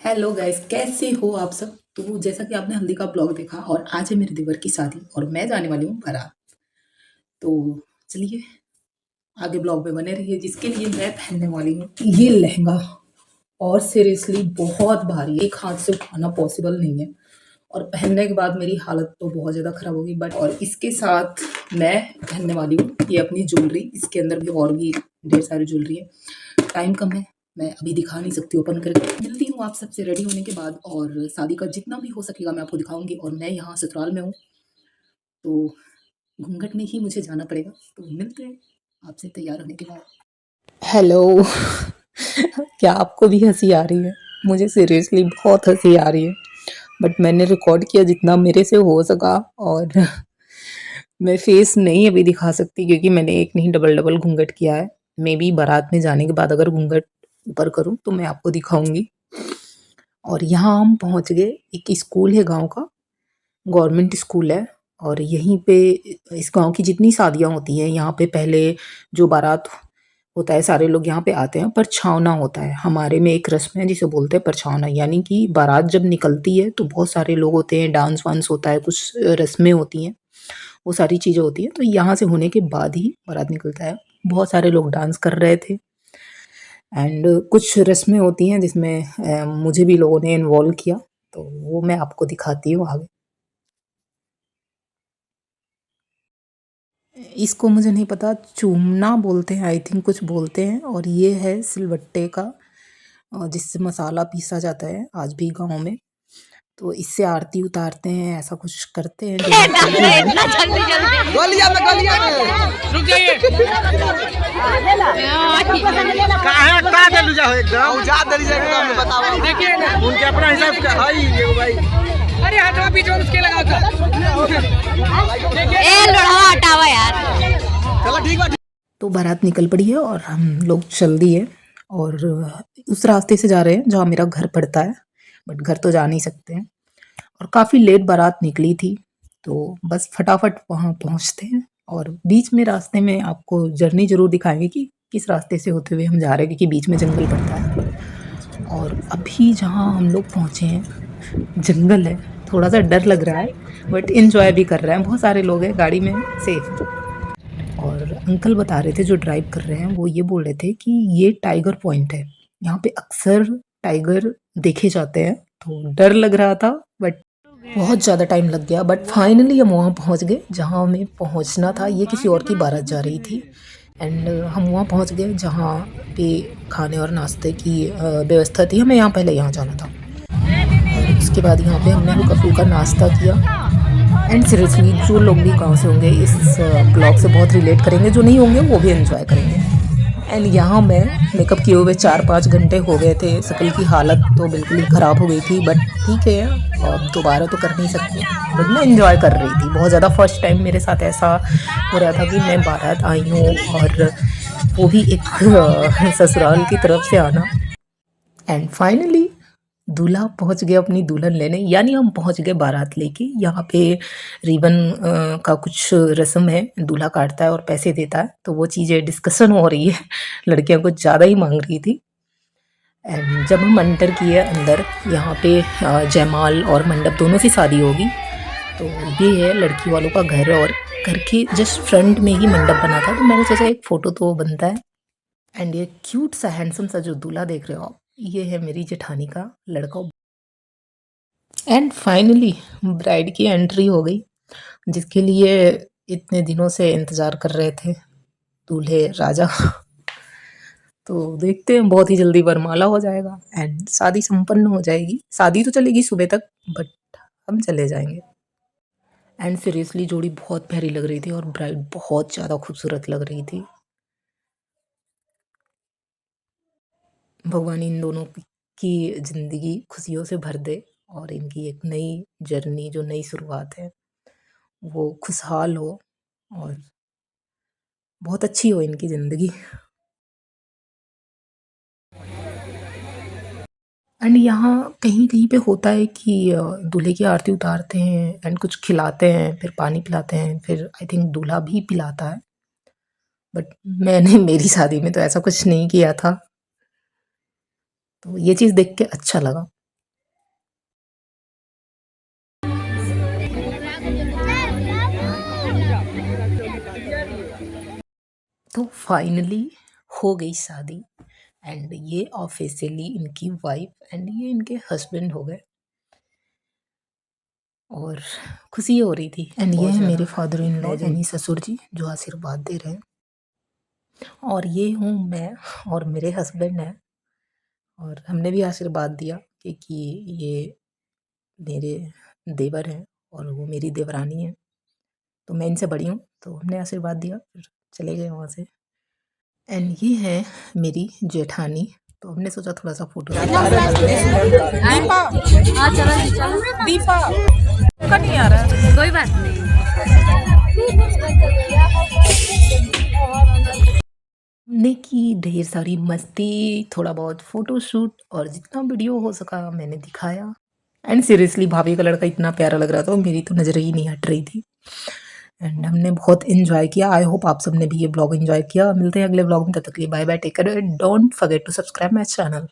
Hello guys, कैसे हो आप सब। तो जैसा कि आपने हल्दी का ब्लॉग देखा और आज है मेरे देवर की शादी और मैं जाने वाली हूँ बारात। तो चलिए आगे ब्लॉग में बने रहिए, जिसके लिए मैं पहनने वाली हूँ ये लहंगा। और सीरियसली बहुत भारी, एक हाथ से उठाना पॉसिबल नहीं है और पहनने के बाद मेरी हालत तो बहुत ज़्यादा खराब होगी। बट और इसके साथ मैं पहनने वाली हूँ ये अपनी ज्वेलरी। इसके अंदर भी और भी ढेर सारी ज्वेलरी है। टाइम कम है, मैं अभी दिखा नहीं सकती ओपन करके। मिलती हूँ आप सबसे रेडी होने के बाद और शादी का जितना भी हो सकेगा मैं आपको दिखाऊंगी। और मैं यहाँ ससुराल में हूँ तो घूंघट में ही मुझे जाना पड़ेगा। तो मिलते हैं आपसे तैयार होने के बाद। हेलो क्या आपको भी हंसी आ रही है? मुझे सीरियसली बहुत हंसी आ रही है। बट मैंने रिकॉर्ड किया जितना मेरे से हो सका। और मैं फेस नहीं अभी दिखा सकती क्योंकि मैंने एक नहीं डबल डबल घूंघट किया है। मे बी बारात में जाने के बाद अगर घूंघट ऊपर करूँ तो मैं आपको दिखाऊंगी। और यहाँ हम पहुँच गए। एक स्कूल है गांव का, गवर्नमेंट स्कूल है। और यहीं पे इस गांव की जितनी शादियां होती हैं यहाँ पे पहले जो बारात होता है सारे लोग यहाँ पे आते हैं। परछावना होता है हमारे में, एक रस्म है जिसे बोलते हैं परछावना। यानी कि बारात जब निकलती है तो बहुत सारे लोग होते हैं, डांस वांस होता है, कुछ रस्में होती हैं, वो सारी चीज़ें होती हैं। तो यहाँ से होने के बाद ही बारात निकलता है। बहुत सारे लोग डांस कर रहे थे एंड कुछ रस्में होती हैं जिसमें मुझे भी लोगों ने इन्वॉल्व किया। तो वो मैं आपको दिखाती हूँ आगे। इसको मुझे नहीं पता, चूमना बोलते हैं आई थिंक, कुछ बोलते हैं। और ये है सिलबट्टे का जिससे मसाला पीसा जाता है आज भी गाँव में। तो इससे आरती उतारते हैं, ऐसा कुछ करते हैं जो मैं कर रही हूँ। गलिया में रुक जाइए। काहे का देलु जा हो एकदम जा देली जा एकदम बताओ। देखिए ना उनके अपना हिसाब से हाई एगो भाई। अरे हटवा बीच में उसके लगाओ था। ए लोढ़वा हटावा यार। चलो ठीक बा। तो बारात निकल पड़ी है और हम लोग चल दिए और उस रास्ते से जा रहे हैं जहाँ मेरा घर पड़ता है। बट घर तो जा नहीं सकते हैं और काफ़ी लेट बारात निकली थी। तो बस फटाफट वहाँ पहुँचते हैं और बीच में रास्ते में आपको जर्नी ज़रूर दिखाएंगे कि किस रास्ते से होते हुए हम जा रहे हैं, क्योंकि बीच में जंगल पड़ता है। और अभी जहाँ हम लोग पहुँचे हैं जंगल है, थोड़ा सा डर लग रहा है बट इन्जॉय भी कर रहे हैं। बहुत सारे लोग हैं गाड़ी में, सेफ। और अंकल बता रहे थे जो ड्राइव कर रहे हैं, वो ये बोल रहे थे कि ये टाइगर पॉइंट है, यहाँ पे अक्सर टाइगर देखे जाते हैं। तो डर लग रहा था बट बहुत ज़्यादा टाइम लग गया। बट फाइनली हम वहाँ पहुँच गए जहाँ हमें पहुँचना था। ये किसी और की बारात जा रही थी एंड हम वहाँ पहुँच गए जहाँ पे खाने और नाश्ते की व्यवस्था थी। हमें यहाँ पहले यहाँ जाना था और उसके बाद यहाँ पे हमने हल्का फुल्का नाश्ता किया। एंड सीरियसली जो लोग भी गांव से होंगे इस ब्लॉग से बहुत रिलेट करेंगे, जो नहीं होंगे वो भी एंजॉय करेंगे। एंड यहाँ मैं मेकअप किए हुए 4-5 घंटे हो गए थे, शक्ल की हालत तो बिल्कुल ही ख़राब हो गई थी। बट ठीक है, अब दोबारा तो कर नहीं सकते। बट मैं एंजॉय कर रही थी बहुत ज़्यादा। फर्स्ट टाइम मेरे साथ ऐसा हो रहा था कि मैं बारात आई हूँ और वो भी एक ससुराल की तरफ से आना। एंड फाइनली दूल्हा पहुंच गया अपनी दुल्हन लेने, यानी हम पहुंच गए बारात लेके। यहाँ पे रिबन का कुछ रस्म है, दूल्हा काटता है और पैसे देता है। तो वो चीज़ें डिस्कशन हो रही है लड़कियां कुछ ज़्यादा ही मांग रही थी। एंड जब हम एंटर किए अंदर, यहाँ पे जयमाल और मंडप दोनों से शादी होगी। तो ये है लड़की वालों का घर और घर के जस्ट फ्रंट में ही मंडप बना था। तो मैंने सोचा एक फ़ोटो तो बनता है। एंड ये क्यूट सा हैंडसम सा जो दूल्हा देख रहे हो आप, ये है मेरी जेठानी का लड़का। एंड फाइनली ब्राइड की एंट्री हो गई, जिसके लिए इतने दिनों से इंतज़ार कर रहे थे दूल्हे राजा। तो देखते हैं, बहुत ही जल्दी वरमाला हो जाएगा एंड शादी संपन्न हो जाएगी। शादी तो चलेगी सुबह तक बट हम चले जाएंगे। एंड सीरियसली जोड़ी बहुत प्यारी लग रही थी और ब्राइड बहुत ज़्यादा खूबसूरत लग रही थी। भगवान इन दोनों की ज़िंदगी खुशियों से भर दे और इनकी एक नई जर्नी, जो नई शुरुआत है, वो खुशहाल हो और बहुत अच्छी हो इनकी ज़िंदगी। एंड यहाँ कहीं कहीं पे होता है कि दूल्हे की आरती उतारते हैं एंड कुछ खिलाते हैं, फिर पानी पिलाते हैं, फिर आई थिंक दूल्हा भी पिलाता है। बट मैंने मेरी शादी में तो ऐसा कुछ नहीं किया था, तो ये चीज़ देख के अच्छा लगा। तो फाइनली हो गई शादी एंड ये ऑफिशियली इनकी वाइफ एंड ये इनके हस्बैंड हो गए और खुशी हो रही थी। एंड ये है मेरे फादर इन लॉ यानी ससुर जी जो आशीर्वाद दे रहे हैं और ये हूँ मैं और मेरे हस्बैंड हैं और हमने भी आशीर्वाद दिया कि ये मेरे देवर हैं और वो मेरी देवरानी है, तो मैं इनसे बड़ी हूँ तो हमने आशीर्वाद दिया फिर चले गए वहाँ से। एंड ये है मेरी जेठानी, तो हमने सोचा थोड़ा सा फोटो दीपा का नहीं आ रहा है। कोई बात नहीं। हमने की ढेर सारी मस्ती, थोड़ा बहुत फोटो शूट और जितना वीडियो हो सका मैंने दिखाया। एंड सीरियसली भाभी का लड़का इतना प्यारा लग रहा था, मेरी तो नज़र ही नहीं हट रही थी। एंड हमने बहुत इन्जॉय किया। आई होप आप सबने भी ये ब्लॉग इन्जॉय किया। मिलते हैं अगले ब्लॉग में, तब तक के लिए bye bye, take care, don't forget to subscribe my channel.